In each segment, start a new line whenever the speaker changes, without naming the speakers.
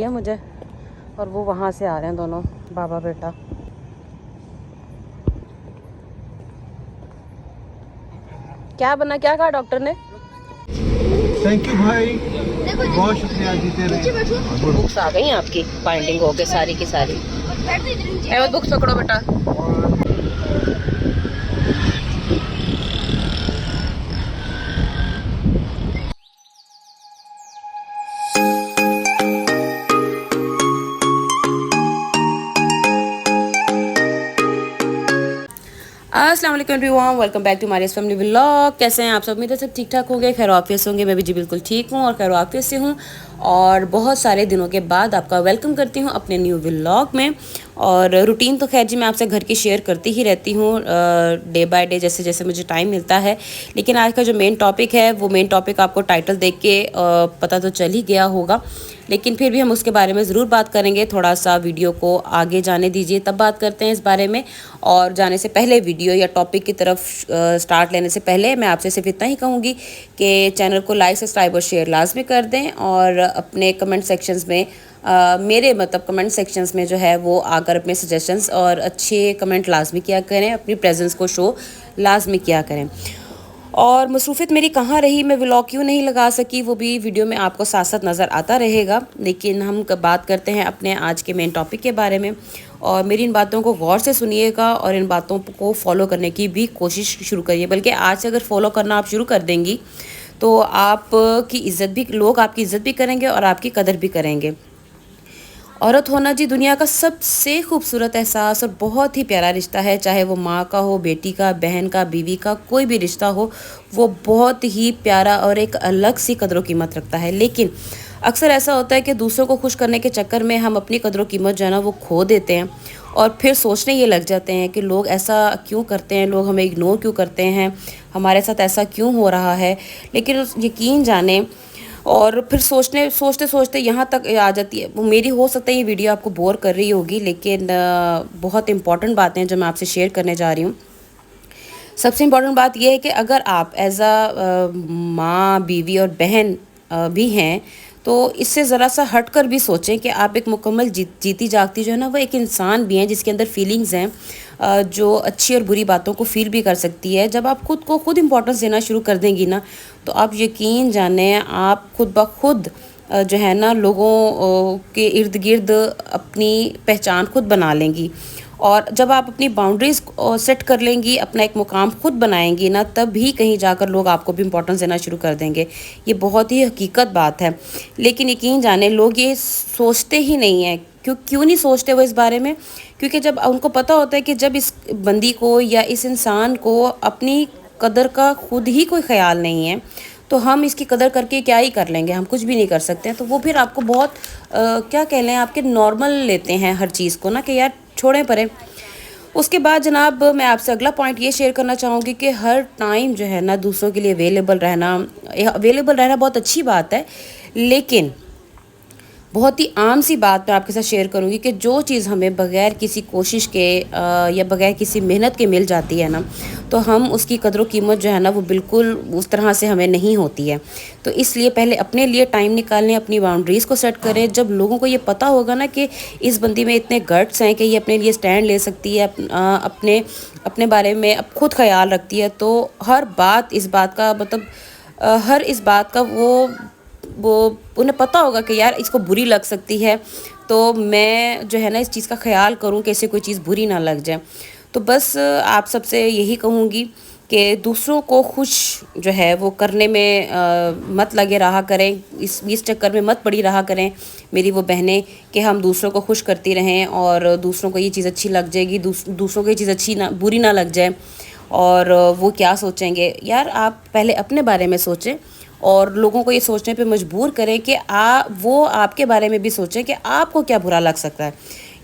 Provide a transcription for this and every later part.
है मुझे, और वो वहाँ से आ रहे हैं दोनों बाबा बेटा। क्या बना, क्या कहा डॉक्टर ने?
थैंक यू भाई, बहुत शुक्रिया जीते रहे।
बुक्स आ गई हैं आपकी, बाइंडिंग हो गई सारी की सारी। अहमद बुक्स पकड़ो बेटा। अस्सलाम वालेकुम एवरीवन, वेलकम बैक टू हमारे फैमिली व्लॉग। कैसे हैं आप सब? उम्मीद है सब ठीक ठाक होंगे, खैर ऑफिस होंगे। मैं भी जी बिल्कुल ठीक हूँ और खैर ऑफिस से हूँ और बहुत सारे दिनों के बाद आपका वेलकम करती हूँ अपने न्यू व्लॉग में। और रूटीन तो खैर जी मैं आपसे घर की शेयर करती ही रहती हूँ डे बाय डे, जैसे जैसे मुझे टाइम मिलता है। लेकिन आज का जो मेन टॉपिक है वो मेन टॉपिक आपको टाइटल देख के पता तो चल ही गया होगा, लेकिन फिर भी हम उसके बारे में ज़रूर बात करेंगे। थोड़ा सा वीडियो को आगे जाने दीजिए, तब बात करते हैं इस बारे में। और जाने से पहले, वीडियो या टॉपिक की तरफ स्टार्ट लेने से पहले, मैं आपसे सिर्फ इतना ही कहूँगी कि चैनल को लाइक, सब्सक्राइब और शेयर लाजमी कर दें। और अपने कमेंट सेक्शंस में मेरे कमेंट सेक्शंस में जो है वो आकर अपने सजेशंस और अच्छे कमेंट लाजमी किया करें, अपनी प्रेजेंस को शो लाजमी किया करें। और मसरूफ़ियत मेरी कहाँ रही, मैं व्लॉग क्यों नहीं लगा सकी, वो भी वीडियो में आपको साथ साथ नज़र आता रहेगा। लेकिन हम बात करते हैं अपने आज के मेन टॉपिक के बारे में। और मेरी इन बातों को गौर से सुनिएगा और इन बातों को फॉलो करने की भी कोशिश शुरू करिए। बल्कि आज से अगर फॉलो करना आप शुरू कर देंगी तो आपकी इज़्ज़त भी, लोग आपकी इज़्ज़त भी करेंगे और आपकी कदर भी करेंगे। औरत होना जी दुनिया का सबसे खूबसूरत एहसास और बहुत ही प्यारा रिश्ता है। चाहे वो माँ का हो, बेटी का, बहन का, बीवी का, कोई भी रिश्ता हो, वो बहुत ही प्यारा और एक अलग सी कदरों कीमत रखता है। लेकिन अक्सर ऐसा होता है कि दूसरों को खुश करने के चक्कर में हम अपनी कदरों कीमत जो है ना वो खो देते हैं और फिर सोचने ये लग जाते हैं कि लोग ऐसा क्यों करते हैं, लोग हमें इग्नोर क्यों करते हैं, हमारे साथ ऐसा क्यों हो रहा है। लेकिन यकीन जाने, और फिर सोचते सोचते यहाँ तक आ जाती है। वो मेरी, हो सकता है ये वीडियो आपको बोर कर रही होगी, लेकिन बहुत इंपॉर्टेंट बातें हैं जो मैं आपसे शेयर करने जा रही हूँ। सबसे इम्पॉर्टेंट बात यह है कि अगर आप एज अ माँ, बीवी और बहन भी हैं तो इससे ज़रा सा हट कर भी सोचें कि आप एक मुकम्मल जीती जागती जो है ना वो एक इंसान भी हैं जिसके अंदर फीलिंग्स हैं, जो अच्छी और बुरी बातों को फील भी कर सकती है। जब आप खुद को खुद इम्पोर्टेंस देना शुरू कर देंगी ना तो आप यकीन जाने आप खुद ब खुद जो है ना लोगों के इर्द गिर्द अपनी पहचान खुद बना लेंगी। और जब आप अपनी बाउंड्रीज़ सेट कर लेंगी, अपना एक मुकाम खुद बनाएंगी ना, तब भी कहीं जाकर लोग आपको भी इम्पोर्टेंस देना शुरू कर देंगे। ये बहुत ही हकीकत बात है। लेकिन यकीन जाने लोग ये सोचते ही नहीं हैं। क्यों नहीं सोचते वो इस बारे में? क्योंकि जब उनको पता होता है कि जब इस बंदी को या इस इंसान को अपनी कदर का खुद ही कोई ख्याल नहीं है तो हम इसकी कदर करके क्या ही कर लेंगे, हम कुछ भी नहीं कर सकते हैं। तो वो फिर आपको बहुत क्या कह लें, आपके नॉर्मल लेते हैं हर चीज़ को ना, कि यार छोड़ें परे। उसके बाद जनाब मैं आपसे अगला पॉइंट ये शेयर करना चाहूँगी कि हर टाइम जो है ना दूसरों के लिए अवेलेबल रहना बहुत अच्छी बात है। लेकिन बहुत ही आम सी बात मैं आपके साथ शेयर करूँगी कि जो चीज़ हमें बग़ैर किसी कोशिश के या बग़ैर किसी मेहनत के मिल जाती है ना, तो हम उसकी कदर कीमत जो है ना वो बिल्कुल उस तरह से हमें नहीं होती है। तो इसलिए पहले अपने लिए टाइम निकालें, अपनी बाउंड्रीज़ को सेट करें। जब लोगों को ये पता होगा ना कि इस बंदी में इतने गट्स हैं कि ये अपने लिए स्टैंड ले सकती है, अपने अपने बारे में अब खुद ख्याल रखती है, तो हर बात इस बात का हर इस बात का वो उन्हें पता होगा कि यार इसको बुरी लग सकती है, तो मैं जो है ना इस चीज़ का ख्याल करूं कि इसे कोई चीज़ बुरी ना लग जाए। तो बस आप सबसे यही कहूँगी कि दूसरों को खुश जो है वो करने में मत लगे रहा करें, इस चक्कर में मत पड़ी रहा करें मेरी वो बहनें कि हम दूसरों को खुश करती रहें और दूसरों को ये चीज़ अच्छी लग जाएगी, दूसरों को ये चीज़ अच्छी ना, बुरी ना लग जाए और वो क्या सोचेंगे। यार आप पहले अपने बारे में सोचें और लोगों को ये सोचने पे मजबूर करें कि वो आपके बारे में भी सोचें कि आपको क्या बुरा लग सकता है।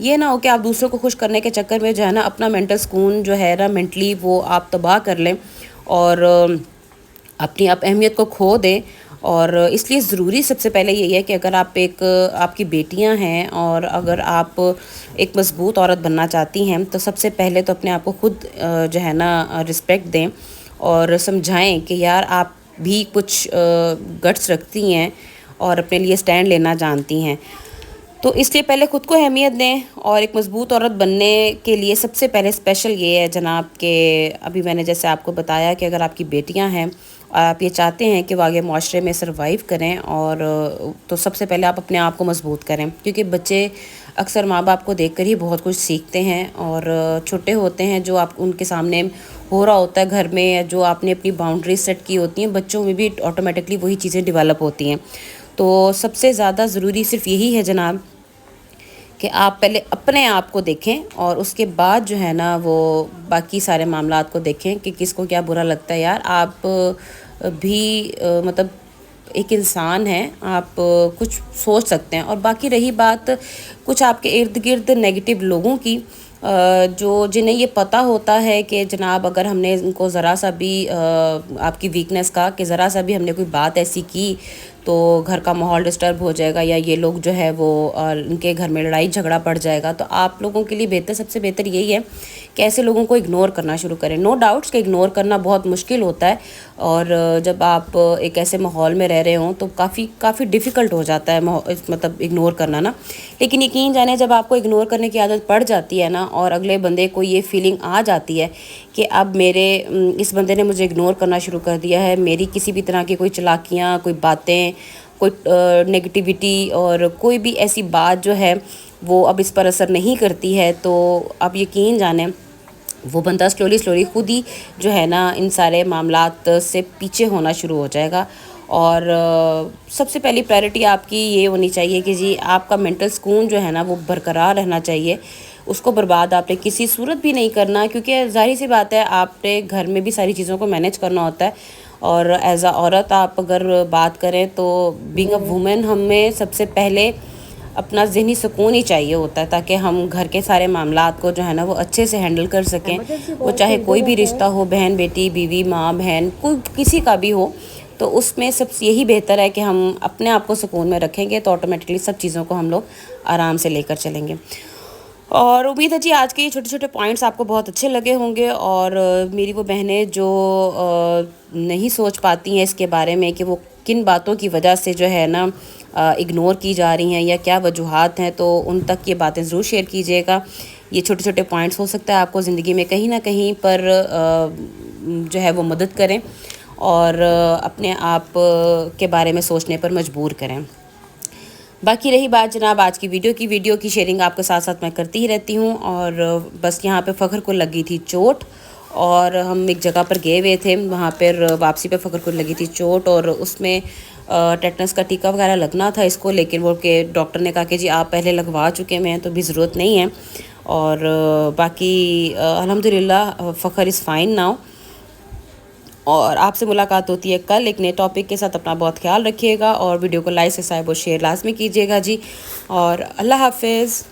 ये ना हो कि आप दूसरों को खुश करने के चक्कर में जो है ना अपना मेंटल सुकून जो है ना, मेंटली वो आप तबाह कर लें और अपनी आप अहमियत को खो दें। और इसलिए ज़रूरी सबसे पहले यही है कि अगर आप आपकी बेटियां हैं और अगर आप एक मज़बूत औरत बनना चाहती हैं तो सबसे पहले तो अपने आप को खुद जो है ना रिस्पेक्ट दें और समझाएं कि यार आप भी कुछ गट्स रखती हैं और अपने लिए स्टैंड लेना जानती हैं। تو اس لیے پہلے خود کو اہمیت دیں، اور ایک مضبوط عورت بننے کے لیے سب سے پہلے اسپیشل یہ ہے جناب کہ ابھی میں نے جیسے آپ کو بتایا کہ اگر آپ کی بیٹیاں ہیں اور آپ یہ چاہتے ہیں کہ وہ آگے معاشرے میں سروائیو کریں، اور تو سب سے پہلے آپ اپنے آپ کو مضبوط کریں، کیونکہ بچے اکثر ماں باپ کو دیکھ کر ہی بہت کچھ سیکھتے ہیں، اور چھوٹے ہوتے ہیں جو آپ ان کے سامنے ہو رہا ہوتا ہے گھر میں، یا جو آپ نے اپنی باؤنڈریز سیٹ کی ہوتی ہیں، بچوں میں بھی آٹومیٹکلی وہی چیزیں ڈیولپ ہوتی ہیں۔ تو سب سے زیادہ ضروری صرف یہی ہے جناب کہ آپ پہلے اپنے آپ کو دیکھیں، اور اس کے بعد جو ہے نا وہ باقی سارے معاملات کو دیکھیں کہ کس کو کیا برا لگتا ہے۔ یار آپ بھی مطلب ایک انسان ہیں، آپ کچھ سوچ سکتے ہیں۔ اور باقی رہی بات کچھ آپ کے ارد گرد نیگیٹو لوگوں کی، جو جنہیں یہ پتہ ہوتا ہے کہ جناب اگر ہم نے ان کو ذرا سا بھی آپ کی ویکنیس کا کہ ذرا سا بھی ہم نے کوئی بات ایسی کی تو گھر کا ماحول ڈسٹرب ہو جائے گا، یا یہ لوگ جو ہے وہ ان کے گھر میں لڑائی جھگڑا پڑ جائے گا، تو آپ لوگوں کے لیے بہتر، سب سے بہتر یہی ہے کہ ایسے لوگوں کو اگنور کرنا شروع کریں۔ نو ڈاؤٹس کہ اگنور کرنا بہت مشکل ہوتا ہے، اور جب آپ ایک ایسے ماحول میں رہ رہے ہوں تو کافی ڈیفیکلٹ ہو جاتا ہے مطلب اگنور کرنا نا، لیکن یقین جانیں جب آپ کو اگنور کرنے کی عادت پڑ جاتی ہے نا، اور اگلے بندے کو یہ فیلنگ آ جاتی ہے کہ اب اس بندے نے مجھے اگنور کرنا شروع کر دیا ہے، میری کسی بھی طرح کی کوئی چلاکیاں، کوئی باتیں، کوئی نیگیٹیوٹی اور کوئی بھی ایسی بات جو ہے وہ اب اس پر اثر نہیں کرتی ہے، تو اب یقین جانیں وہ بندہ سلولی خود ہی جو ہے نا ان سارے معاملات سے پیچھے ہونا شروع ہو جائے گا۔ اور سب سے پہلی پرائرٹی آپ کی یہ ہونی چاہیے کہ جی آپ کا مینٹل سکون جو ہے نا وہ برقرار رہنا چاہیے، اس کو برباد آپ نے کسی صورت بھی نہیں کرنا، کیونکہ ظاہر سی بات ہے آپ نے گھر میں بھی ساری چیزوں کو مینیج کرنا ہوتا ہے، اور ایز اے عورت آپ اگر بات کریں تو بینگ اے وومن ہمیں سب سے پہلے اپنا ذہنی سکون ہی چاہیے ہوتا ہے، تاکہ ہم گھر کے سارے معاملات کو جو ہے نا وہ اچھے سے ہینڈل کر سکیں، وہ چاہے کوئی بھی رشتہ ہو، بہن بیٹی، بیوی، ماں بہن، کوئی کسی کا بھی ہو، تو اس میں سب سے یہی بہتر ہے کہ ہم اپنے آپ کو سکون میں رکھیں گے تو آٹومیٹکلی سب چیزوں کو ہم لوگ آرام سے لے کر چلیں گے۔ اور امید ہے جی آج کے یہ چھوٹے چھوٹے پوائنٹس آپ کو بہت اچھے لگے ہوں گے، اور میری وہ بہنیں جو نہیں سوچ پاتی ہیں اس کے بارے میں کہ وہ کن باتوں کی وجہ سے جو ہے نا اگنور کی جا رہی ہیں یا کیا وجوہات ہیں، تو ان تک یہ باتیں ضرور شیئر کیجیے گا۔ یہ چھوٹے چھوٹے پوائنٹس ہو سکتا ہے آپ کو زندگی میں کہیں نہ کہیں پر جو ہے وہ مدد کریں، اور اپنے آپ کے بارے میں سوچنے پر مجبور کریں۔ باقی رہی بات جناب آج کی ویڈیو کی شیئرنگ آپ کے ساتھ ساتھ میں کرتی ہی رہتی ہوں، اور بس یہاں پہ فخر کو لگی تھی چوٹ، اور ہم ایک جگہ پر گئے ہوئے تھے، وہاں پر واپسی پہ فخر کو لگی تھی چوٹ، اور اس میں ٹیٹنس کا ٹیکا وغیرہ لگنا تھا اس کو، لیکن وہ کہ ڈاکٹر نے کہا کہ جی آپ پہلے لگوا چکے ہیں تو بھی ضرورت نہیں ہے، اور باقی الحمدللہ فخر از فائن ناؤ۔ اور آپ سے ملاقات ہوتی ہے کل ایک نئے ٹاپک کے ساتھ۔ اپنا بہت خیال رکھیے گا، اور ویڈیو کو لائک، سبسکرائب اور شیئر لازمی کیجیے گا جی، اور اللہ حافظ۔